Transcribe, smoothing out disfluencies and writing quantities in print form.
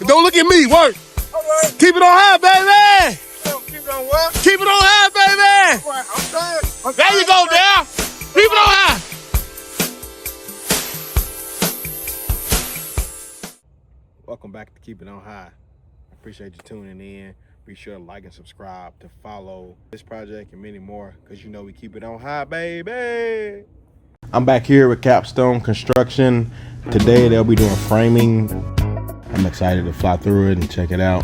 Don't look at me. Work. Right. Keep it on high, baby. Keep it on what? Keep it on high, baby. Right. I'm done. There you go, there. Keep it on high. Welcome back to Keep It On High. Appreciate you tuning in. Be sure to like and subscribe to follow this project and many more, because you know we keep it on high, baby. I'm back here with Capstone Construction. Today they'll be doing framing. I'm excited to fly through it and check it out.